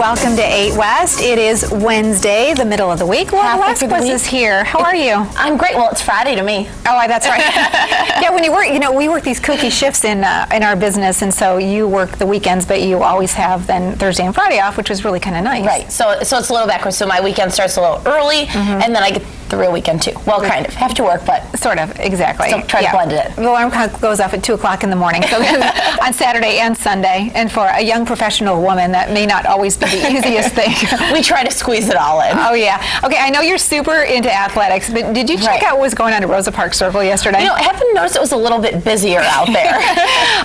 Welcome to 8 West. It is Wednesday, the middle of the week. Well, Velasquez is here. How are you? I'm great. Well, it's Friday to me. Oh, that's right. Yeah, when you work, we work these kooky shifts in our business, and so you work the weekends, but you always have then Thursday and Friday off, which was really kind of nice. Right. So it's a little backwards. So my weekend starts a little early, and then I get the real weekend too. Well, kind of. Have to work, but sort of. Exactly. So try to blend it. The alarm clock goes off at 2 o'clock in the morning, so on Saturday and Sunday, and for a young professional woman, that may not always be the easiest thing. We try to squeeze it all in. Oh, yeah. Okay, I know you're super into athletics, but did you check out what was going on at Rosa Parks Circle yesterday? I happened to notice it was a little bit busier out there.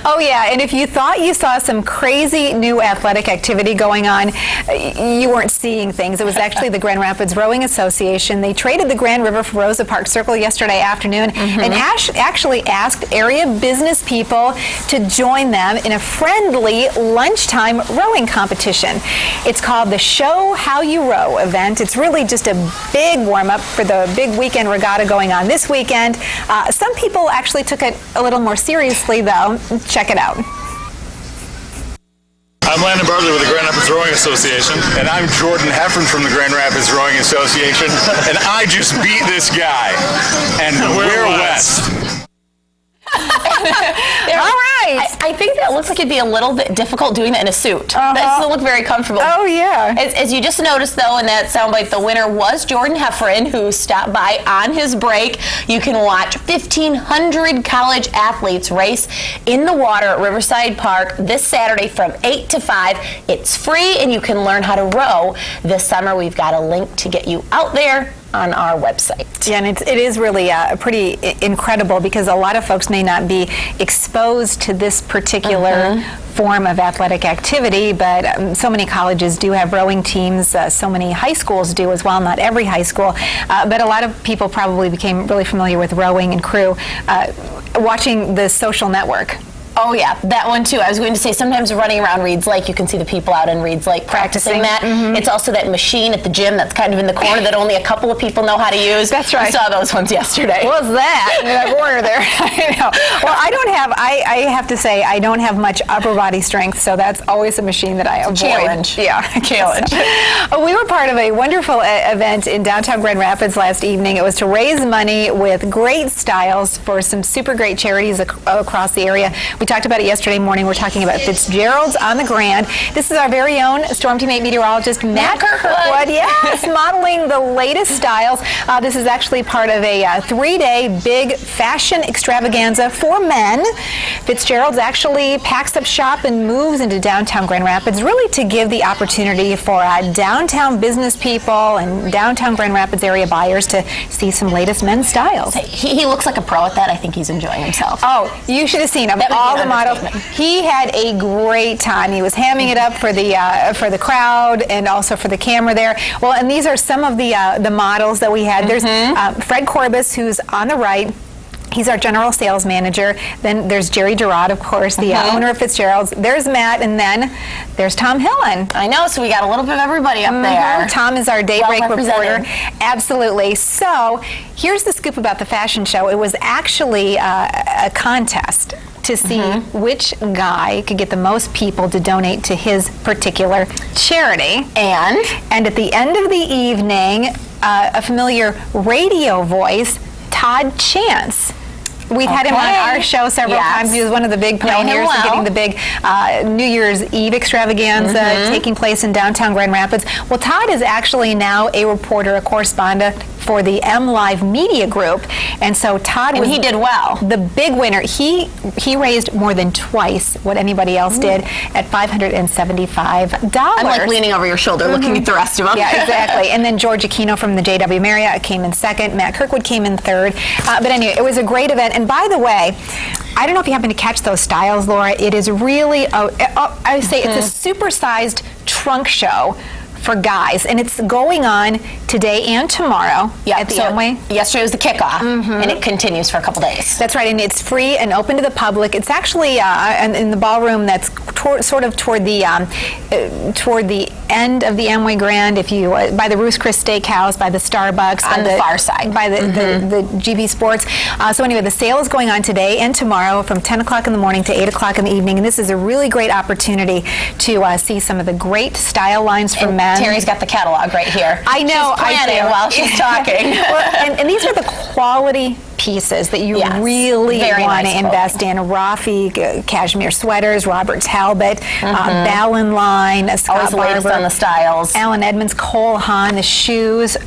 Oh, yeah, and if you thought you saw some crazy new athletic activity going on, you weren't seeing things. It was actually the Grand Rapids Rowing Association. They traded the Grand River for Rosa Parks Circle yesterday afternoon and actually asked area business people to join them in a friendly lunchtime rowing competition. It's called the Show How You Row event. It's really just a big warm-up for the big weekend regatta going on this weekend. Some people actually took it a little more seriously, though. Check it out. I'm Landon Bartley with the Grand Rapids Rowing Association. And I'm Jordan Heffron from the Grand Rapids Rowing Association. And I just beat this guy. And we're West. All right. I think that looks like it'd be a little bit difficult doing that in a suit. That doesn't look very comfortable. Oh, yeah. As you just noticed, though, in that soundbite, the winner was Jordan Heffron, who stopped by on his break. You can watch 1,500 college athletes race in the water at Riverside Park this Saturday from 8 to 5. It's free, and you can learn how to row this summer. We've got a link to get you out there on our website. Yeah, and it is really pretty incredible because a lot of folks may not be exposed to this particular form of athletic activity, but so many colleges do have rowing teams, so many high schools do as well, not every high school, but a lot of people probably became really familiar with rowing and crew watching the Social Network. Oh, yeah, that one, too. I was going to say, sometimes running around Reed's Lake, you can see the people out in Reed's Lake practicing that. It's also that machine at the gym that's kind of in the corner that only a couple of people know how to use. That's right. I saw those ones yesterday. What was that? In that corner there. I know. Well, I have to say, I don't have much upper body strength, so that's always a machine that I avoid. Challenge. Yeah, challenge. We were part of a wonderful event in downtown Grand Rapids last evening. It was to raise money with great styles for some super great charities across the area. We talked about it yesterday morning. We're talking about Fitizgeralds on the Grand. This is our very own Storm Team 8 meteorologist, Matt Kirkwood. Yes, modeling the latest styles. This is actually part of a 3-day big fashion extravaganza for men. Fitizgeralds actually packs up shop and moves into downtown Grand Rapids, really to give the opportunity for downtown business people and downtown Grand Rapids area buyers to see some latest men's styles. He looks like a pro at that. I think he's enjoying himself. Oh, you should have seen him. All the models. He had a great time. He was hamming it up for the crowd and also for the camera there. Well, and these are some of the models that we had. There's Fred Corbis, who's on the right. He's our general sales manager. Then there's Jerry Gerard, of course, the owner of Fitizgeralds. There's Matt, and then there's Tom Hillen. I know, so we got a little bit of everybody up there. Tom is our daybreak reporter. Absolutely. So here's the scoop about the fashion show. It was actually a contest to see which guy could get the most people to donate to his particular charity. And at the end of the evening, a familiar radio voice, Todd Chance. We've had him on our show several times. He was one of the big pioneers in getting the big New Year's Eve extravaganza taking place in downtown Grand Rapids. Well, Todd is actually now a reporter, a correspondent for the M Live Media Group, and so Todd was. He did well. The big winner. He raised more than twice what anybody else did at $575. I'm like leaning over your shoulder, looking at the rest of them. Yeah, exactly. And then George Aquino from the JW Marriott came in second. Matt Kirkwood came in third. But anyway, it was a great event. And by the way, I don't know if you happen to catch those styles, Laura. It is really, I would say it's a supersized trunk show for guys, and it's going on today and tomorrow at the Amway. Yesterday was the kickoff, and it continues for a couple days. That's right, and it's free and open to the public. It's actually in the ballroom that's toward the end of the Amway Grand, if you by the Ruth's Chris Steakhouse, by the Starbucks, on the far side, by the GB Sports. So anyway, the sale is going on today and tomorrow from 10 o'clock in the morning to 8 o'clock in the evening, and this is a really great opportunity to see some of the great style lines for men. Terry's got the catalog right here. I know. She's planning while she's talking. Well, and these are the quality pieces that you really want to invest in. Rafi cashmere sweaters, Robert Talbot, Ballon line, Scott Always the latest Barber, on the styles. Alan Edmonds, Cole Haan, the shoes.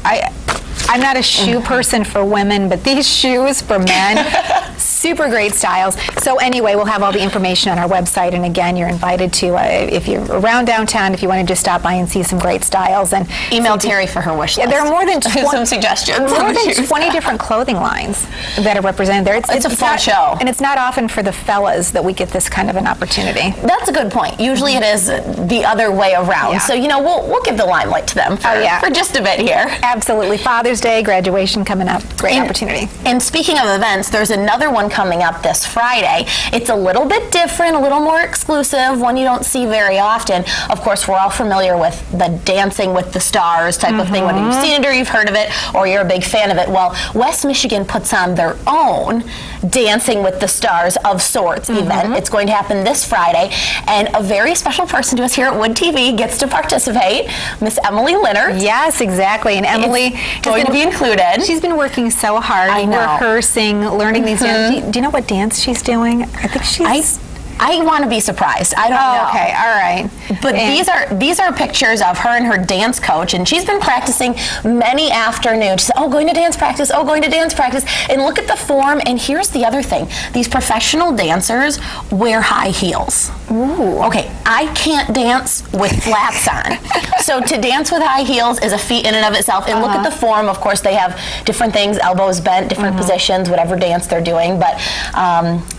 I'm not a shoe person for women, but these shoes for men, super great styles. So anyway, we'll have all the information on our website, and again, you're invited to, if you're around downtown, if you want to just stop by and see some great styles. And email Terry for her wish list. There are more than some suggestions. More than 20 different clothing lines that are represented there. It's a fun show. And it's not often for the fellas that we get this kind of an opportunity. That's a good point. Usually it is the other way around. Yeah. So, we'll give the limelight to them for just a bit here. Absolutely. Father's Day, graduation coming up. Great opportunity. And speaking of events, there's another one coming up this Friday. It's a little bit different, a little more exclusive, one you don't see very often. Of course, we're all familiar with the Dancing with the Stars type of thing, whether you've seen it or you've heard of it or you're a big fan of it. Well, West Michigan puts on their own Dancing with the Stars of sorts event. It's going to happen this Friday, and a very special person to us here at Wood TV gets to participate, Miss Emily Linnert. Yes, exactly. And Emily is going to be included. She's been working so hard, rehearsing, learning these dances. Do you know what dance she's doing? I think she's... I want to be surprised. I don't know. Okay, all right. But these are pictures of her and her dance coach, and she's been practicing many afternoons. She said, going to dance practice, going to dance practice. And look at the form, and here's the other thing. These professional dancers wear high heels. Ooh. Okay, I can't dance with flats on. So to dance with high heels is a feat in and of itself. And look at the form. Of course, they have different things, elbows bent, different positions, whatever dance they're doing. But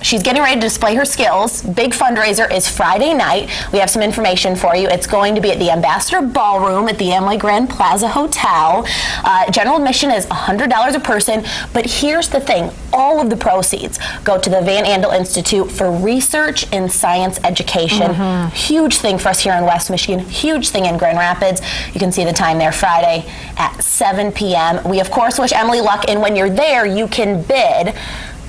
she's getting ready to display her skills. Big fundraiser is Friday night. We have some information for you. It's going to be at the Ambassador Ballroom at the Amway Grand Plaza Hotel. General admission is $100 a person, but here's the thing. All of the proceeds go to the Van Andel Institute for Research in Science Education. Huge thing for us here in West Michigan. Huge thing in Grand Rapids. You can see the time there Friday at 7 p.m. We, of course, wish Emily luck, and when you're there, you can bid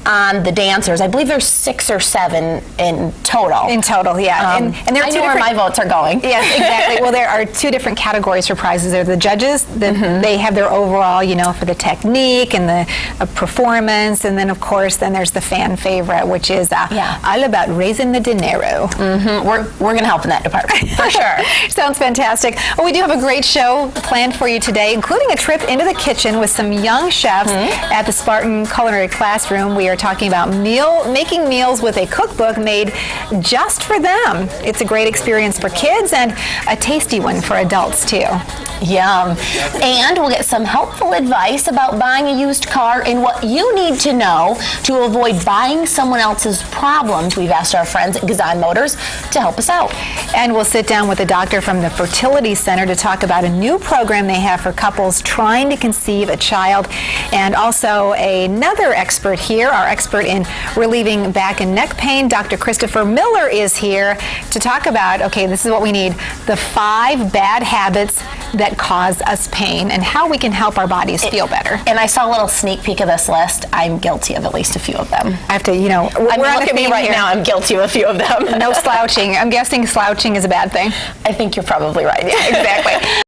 on the dancers. I believe there's 6 or 7 in total. In total, yeah. And there are I know where my votes are going. Yes, exactly. Well, there are 2 different categories for prizes. There are the judges. They have their overall, for the technique and the performance. And then, of course, there's the fan favorite, which is all about raising the dinero. We're going to help in that department, for sure. Sounds fantastic. Well, we do have a great show planned for you today, including a trip into the kitchen with some young chefs at the Spartan Culinary Classroom. We are talking about making meals with a cookbook made just for them. It's a great experience for kids and a tasty one for adults too. Yum. And we'll get some helpful advice about buying a used car and what you need to know to avoid buying someone else's problems. We've asked our friends at Gazan Motors to help us out. And we'll sit down with a doctor from the Fertility Center to talk about a new program they have for couples trying to conceive a child. And also another expert here, our expert in relieving back and neck pain, Dr. Christopher Miller is here to talk about, this is what we need, the 5 bad habits that cause us pain and how we can help our bodies feel better. And I saw a little sneak peek of this list. I'm guilty of at least a few of them. I have to, look at me right now. I'm guilty of a few of them. No slouching. I'm guessing slouching is a bad thing. I think you're probably right. Yeah, exactly.